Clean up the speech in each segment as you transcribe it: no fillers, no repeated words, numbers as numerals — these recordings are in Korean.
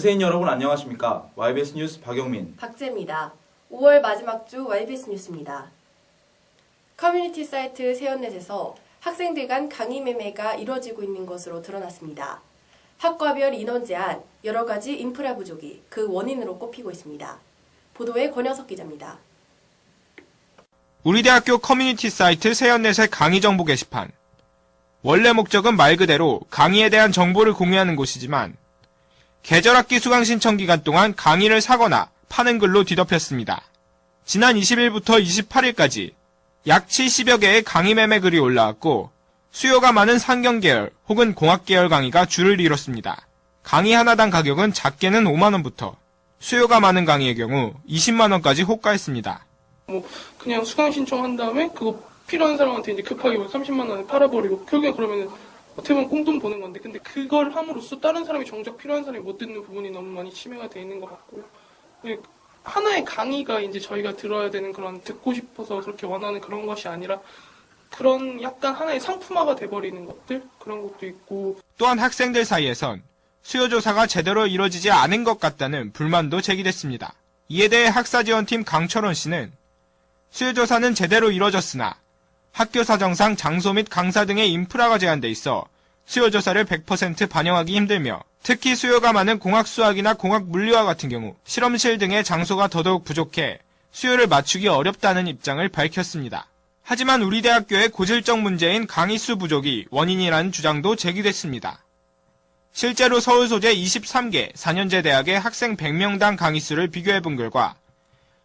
구세인 여러분 안녕하십니까? YBS 뉴스 박영민, 박재입니다. 5월 마지막 주 YBS 뉴스입니다. 커뮤니티 사이트 세연넷에서 학생들 간 강의 매매가 이뤄지고 있는 것으로 드러났습니다. 학과별 인원 제한, 여러 가지 인프라 부족이 그 원인으로 꼽히고 있습니다. 보도에 권영석 기자입니다. 우리 대학교 커뮤니티 사이트 세연넷의 강의 정보 게시판. 원래 목적은 말 그대로 강의에 대한 정보를 공유하는 곳이지만 계절학기 수강 신청 기간 동안 강의를 사거나 파는 글로 뒤덮였습니다. 지난 20일부터 28일까지 약 70여 개의 강의 매매 글이 올라왔고 수요가 많은 상경계열 혹은 공학계열 강의가 줄을 이뤘습니다. 강의 하나당 가격은 작게는 5만원부터 수요가 많은 강의의 경우 20만원까지 호가했습니다. 그냥 수강 신청한 다음에 그거 필요한 사람한테 이제 급하게 30만 원에 팔아버리고 결국에 그러면은 어떻게 보면 꽁돈 버는 건데 근데 그걸 함으로써 다른 사람이 정작 필요한 사람이 못 듣는 부분이 너무 많이 침해가 돼 있는 것 같고 하나의 강의가 이제 저희가 들어야 되는 그런 듣고 싶어서 그렇게 원하는 그런 것이 아니라 그런 약간 하나의 상품화가 돼버리는 것들 그런 것도 있고 또한 학생들 사이에선 수요조사가 제대로 이뤄지지 않은 것 같다는 불만도 제기됐습니다. 이에 대해 학사지원팀 강철원 씨는 수요조사는 제대로 이뤄졌으나 학교 사정상 장소 및 강사 등의 인프라가 제한돼 있어 수요조사를 100% 반영하기 힘들며 특히 수요가 많은 공학수학이나 공학물리와 같은 경우 실험실 등의 장소가 더더욱 부족해 수요를 맞추기 어렵다는 입장을 밝혔습니다. 하지만 우리 대학교의 고질적 문제인 강의수 부족이 원인이라는 주장도 제기됐습니다. 실제로 서울 소재 23개 4년제 대학의 학생 100명당 강의수를 비교해본 결과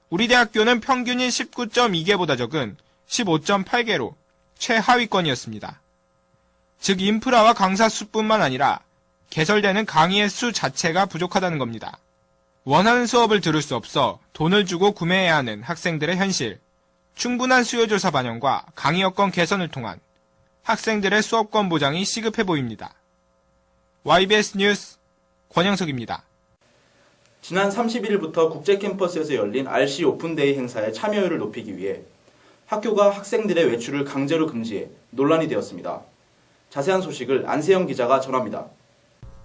우리 대학교는 평균인 19.2개보다 적은 15.8개로 최하위권이었습니다. 즉 인프라와 강사 수뿐만 아니라 개설되는 강의의 수 자체가 부족하다는 겁니다. 원하는 수업을 들을 수 없어 돈을 주고 구매해야 하는 학생들의 현실, 충분한 수요조사 반영과 강의 여건 개선을 통한 학생들의 수업권 보장이 시급해 보입니다. YBS 뉴스 권영석입니다. 지난 31일부터 국제캠퍼스에서 열린 RC 오픈데이 행사의 참여율을 높이기 위해 학교가 학생들의 외출을 강제로 금지해 논란이 되었습니다. 자세한 소식을 안세영 기자가 전합니다.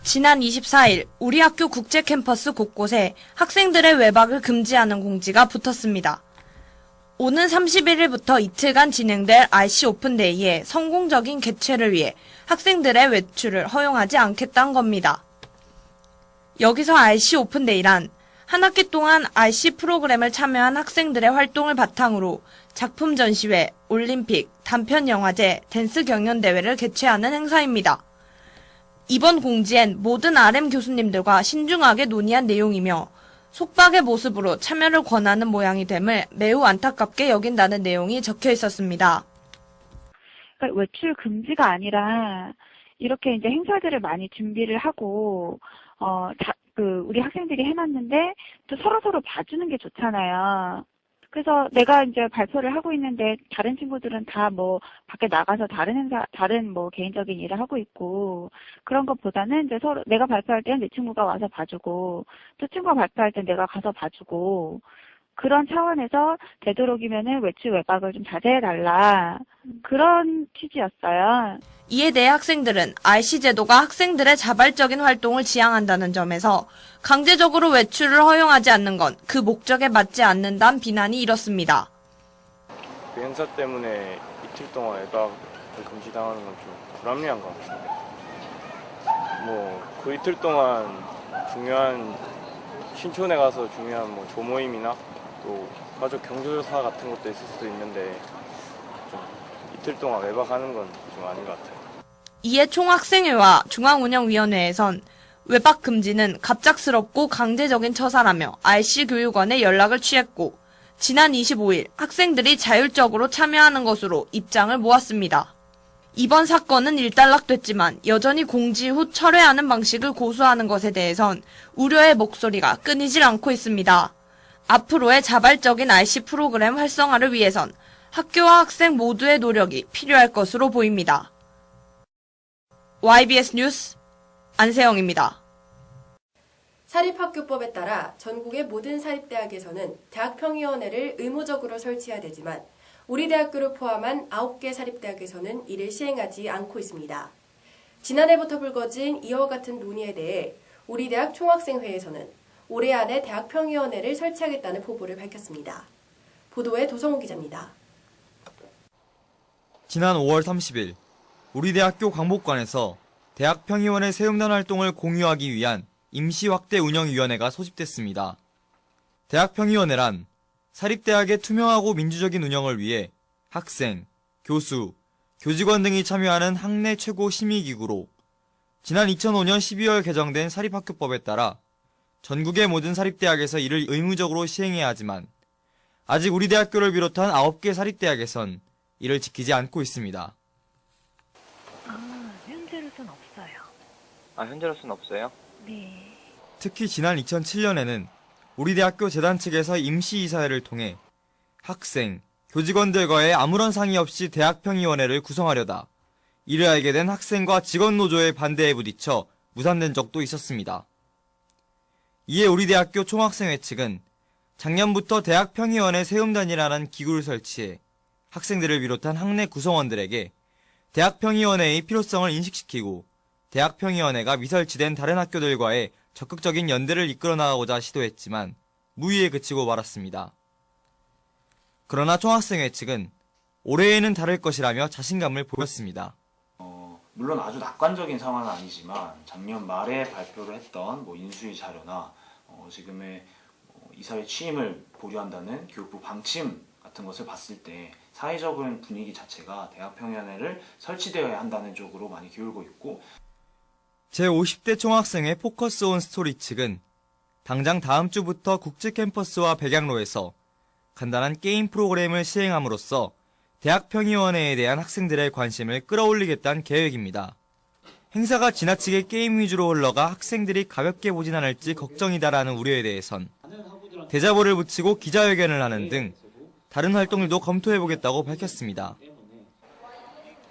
지난 24일 우리 학교 국제 캠퍼스 곳곳에 학생들의 외박을 금지하는 공지가 붙었습니다. 오는 31일부터 이틀간 진행될 RC 오픈데이의 성공적인 개최를 위해 학생들의 외출을 허용하지 않겠다는 겁니다. 여기서 RC 오픈데이란 한 학기 동안 RC 프로그램을 참여한 학생들의 활동을 바탕으로 작품 전시회, 올림픽, 단편 영화제, 댄스 경연대회를 개최하는 행사입니다. 이번 공지엔 모든 RM 교수님들과 신중하게 논의한 내용이며 속박의 모습으로 참여를 권하는 모양이 됨을 매우 안타깝게 여긴다는 내용이 적혀 있었습니다. 그러니까 외출 금지가 아니라 이렇게 이제 행사들을 많이 준비를 하고 우리 학생들이 해놨는데 또 서로 봐주는 게 좋잖아요. 그래서 내가 이제 발표를 하고 있는데 다른 친구들은 다 뭐 밖에 나가서 다른 뭐 개인적인 일을 하고 있고 그런 것보다는 이제 서로 내가 발표할 때는 내 친구가 와서 봐주고 또 친구가 발표할 때 내가 가서 봐주고 그런 차원에서 되도록이면은 외출 외박을 좀 자제해달라 그런 취지였어요. 이에 대해 학생들은 RC 제도가 학생들의 자발적인 활동을 지향한다는 점에서 강제적으로 외출을 허용하지 않는 건 그 목적에 맞지 않는다는 비난이 일었습니다. 그 행사 때문에 이틀 동안 외박을 금지당하는 건 좀 불합리한 것 같습니다. 그 이틀 동안 중요한 신촌에 가서 중요한 조모임이나 또 가족 경조사 같은 것도 있을 수도 있는데 좀 이틀 동안 외박하는 건 좀 아닌 것 같아요. 이에 총학생회와 중앙운영위원회에선 외박 금지는 갑작스럽고 강제적인 처사라며 RC 교육원에 연락을 취했고 지난 25일 학생들이 자율적으로 참여하는 것으로 입장을 모았습니다. 이번 사건은 일단락됐지만 여전히 공지 후 철회하는 방식을 고수하는 것에 대해선 우려의 목소리가 끊이질 않고 있습니다. 앞으로의 자발적인 RC 프로그램 활성화를 위해선 학교와 학생 모두의 노력이 필요할 것으로 보입니다. YBS 뉴스 안세영입니다. 사립학교법에 따라 전국의 모든 사립대학에서는 대학평의원회를 의무적으로 설치해야 되지만 우리 대학교를 포함한 9개 사립대학에서는 이를 시행하지 않고 있습니다. 지난해부터 불거진 이와 같은 논의에 대해 우리 대학 총학생회에서는 올해 안에 대학평의원회를 설치하겠다는 포부를 밝혔습니다. 보도에 도성호 기자입니다. 지난 5월 30일 우리 대학교 광복관에서 대학평의원회 세움단 활동을 공유하기 위한 임시확대 운영위원회가 소집됐습니다. 대학평의원회란 사립대학의 투명하고 민주적인 운영을 위해 학생, 교수, 교직원 등이 참여하는 학내 최고 심의기구로 지난 2005년 12월 개정된 사립학교법에 따라 전국의 모든 사립대학에서 이를 의무적으로 시행해야 하지만 아직 우리 대학교를 비롯한 9개 사립대학에선 이를 지키지 않고 있습니다. 현재로선 없어요. 현재로서는 없어요? 네. 특히 지난 2007년에는 우리 대학교 재단 측에서 임시이사회를 통해 학생, 교직원들과의 아무런 상의 없이 대학평의원회를 구성하려다 이를 알게 된 학생과 직원노조의 반대에 부딪혀 무산된 적도 있었습니다. 이에 우리 대학교 총학생회 측은 작년부터 대학평의원회 세움단이라는 기구를 설치해 학생들을 비롯한 학내 구성원들에게 대학평의원회의 필요성을 인식시키고 대학평의원회가 미설치된 다른 학교들과의 적극적인 연대를 이끌어 나가고자 시도했지만 무의에 그치고 말았습니다. 그러나 총학생회 측은 올해에는 다를 것이라며 자신감을 보였습니다. 물론 아주 낙관적인 상황은 아니지만 작년 말에 발표를 했던 인수위 자료나 지금의 이사회 취임을 보류한다는 교육부 방침 같은 것을 봤을 때 사회적인 분위기 자체가 대학평의원회를 설치되어야 한다는 쪽으로 많이 기울고 있고, 제50대 총학생회 포커스 온 스토리 측은 당장 다음 주부터 국제 캠퍼스와 백양로에서 간단한 게임 프로그램을 시행함으로써 대학평의원회에 대한 학생들의 관심을 끌어올리겠다는 계획입니다. 행사가 지나치게 게임 위주로 흘러가 학생들이 가볍게 보진 않을지 걱정이다라는 우려에 대해선 대자보를 붙이고 기자회견을 하는 등 다른 활동들도 검토해보겠다고 밝혔습니다.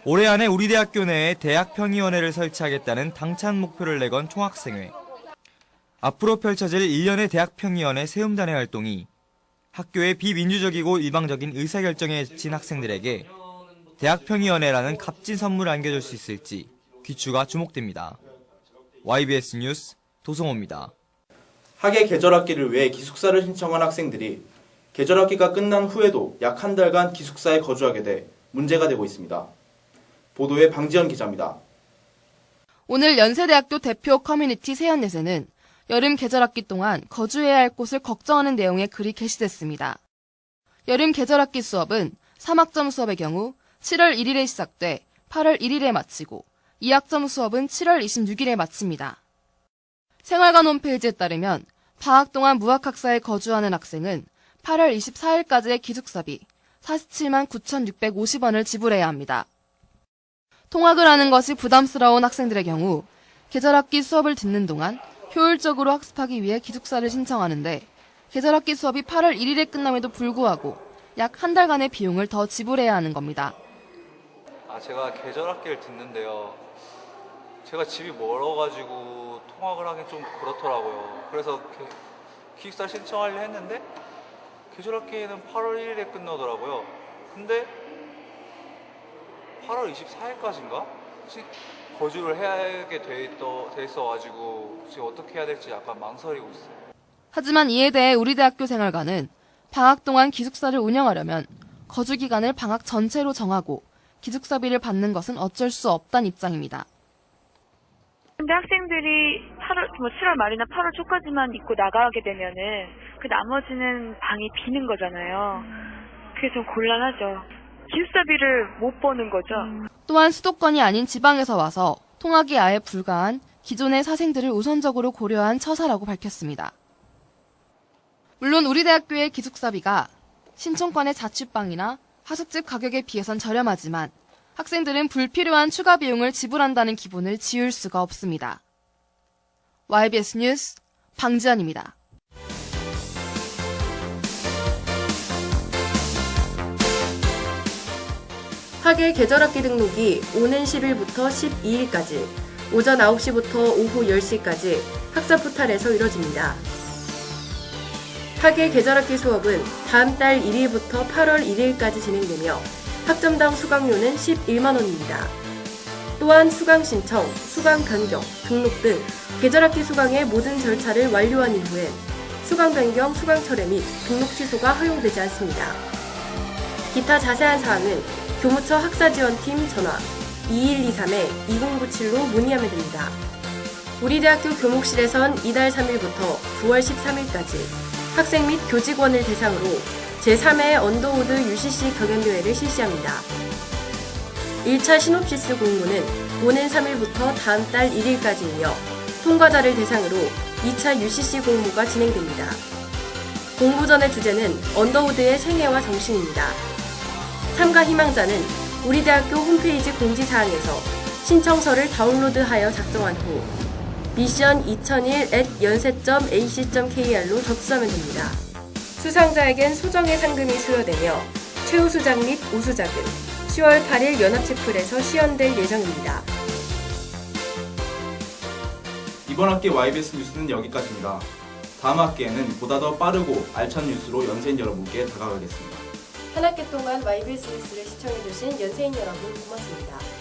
올해 안에 우리 대학교 내에 대학평의원회를 설치하겠다는 당찬 목표를 내건 총학생회. 앞으로 펼쳐질 1년의 대학평의원회 세움단의 활동이 학교의 비민주적이고 일방적인 의사결정에 지친 학생들에게 대학평의원회라는 값진 선물을 안겨줄 수 있을지 귀추가 주목됩니다. YBS 뉴스 도성호입니다. 학예 계절학기를 위해 기숙사를 신청한 학생들이 계절학기가 끝난 후에도 약 한 달간 기숙사에 거주하게 돼 문제가 되고 있습니다. 보도에 방지연 기자입니다. 오늘 연세대학교 대표 커뮤니티 세연넷에는 여름 계절학기 동안 거주해야 할 곳을 걱정하는 내용의 글이 게시됐습니다. 여름 계절학기 수업은 3학점 수업의 경우 7월 1일에 시작돼 8월 1일에 마치고 2학점 수업은 7월 26일에 마칩니다. 생활관 홈페이지에 따르면 방학 동안 무학학사에 거주하는 학생은 8월 24일까지의 기숙사비 47만 9,650원을 지불해야 합니다. 통학을 하는 것이 부담스러운 학생들의 경우 계절학기 수업을 듣는 동안 효율적으로 학습하기 위해 기숙사를 신청하는데 계절학기 수업이 8월 1일에 끝남에도 불구하고 약 한 달간의 비용을 더 지불해야 하는 겁니다. 제가 계절학기를 듣는데요. 제가 집이 멀어가지고 통학을 하기 좀 그렇더라고요. 그래서 기숙사 신청하려 했는데 계절학기에는 8월 1일에 끝나더라고요. 근데 8월 24일까지인가? 거주를 하게 돼 있어가지고 지금 어떻게 해야 될지 약간 망설이고 있어요. 하지만 이에 대해 우리 대학교 생활관은 방학 동안 기숙사를 운영하려면 거주 기간을 방학 전체로 정하고 기숙사비를 받는 것은 어쩔 수 없다는 입장입니다. 근데 학생들이 7월 말이나 8월 초까지만 입고 나가게 되면은 그 나머지는 방이 비는 거잖아요. 그게 좀 곤란하죠. 기숙사비를 못 버는 거죠. 또한 수도권이 아닌 지방에서 와서 통학이 아예 불가한 기존의 사생들을 우선적으로 고려한 처사라고 밝혔습니다. 물론 우리 대학교의 기숙사비가 신촌권의 자취방이나 하숙집 가격에 비해선 저렴하지만 학생들은 불필요한 추가 비용을 지불한다는 기분을 지울 수가 없습니다. YBS 뉴스 방지연입니다. 학예 계절학기 등록이 오는 10일부터 12일까지 오전 9시부터 오후 10시까지 학사 포탈에서 이뤄집니다. 학예 계절학기 수업은 다음 달 1일부터 8월 1일까지 진행되며 학점당 수강료는 11만 원입니다. 또한 수강 신청, 수강 변경, 등록 등 계절학기 수강의 모든 절차를 완료한 이후엔 수강 변경, 수강 철회 및 등록 취소가 허용되지 않습니다. 기타 자세한 사항은 교무처 학사지원팀 전화 2123-2097로 문의하면 됩니다. 우리 대학교 교목실에선 이달 3일부터 9월 13일까지 학생 및 교직원을 대상으로 제3회 언더우드 UCC 경연대회를 실시합니다. 1차 시놉시스 공모는 오는 3일부터 다음 달 1일까지이며 통과자를 대상으로 2차 UCC 공모가 진행됩니다. 공모전의 주제는 언더우드의 생애와 정신입니다. 참가 희망자는 우리 대학교 홈페이지 공지사항에서 신청서를 다운로드하여 작성한 후 mission2001@연세.ac.kr로 접수하면 됩니다. 수상자에겐 소정의 상금이 수여되며 최우수작 및 우수작은 10월 8일 연합체플에서 시연될 예정입니다. 이번 학기 YBS 뉴스는 여기까지입니다. 다음 학기에는 보다 더 빠르고 알찬 뉴스로 연세인 여러분께 다가가겠습니다. 한 학기 동안 YBS 뉴스를 시청해주신 연세인 여러분 고맙습니다.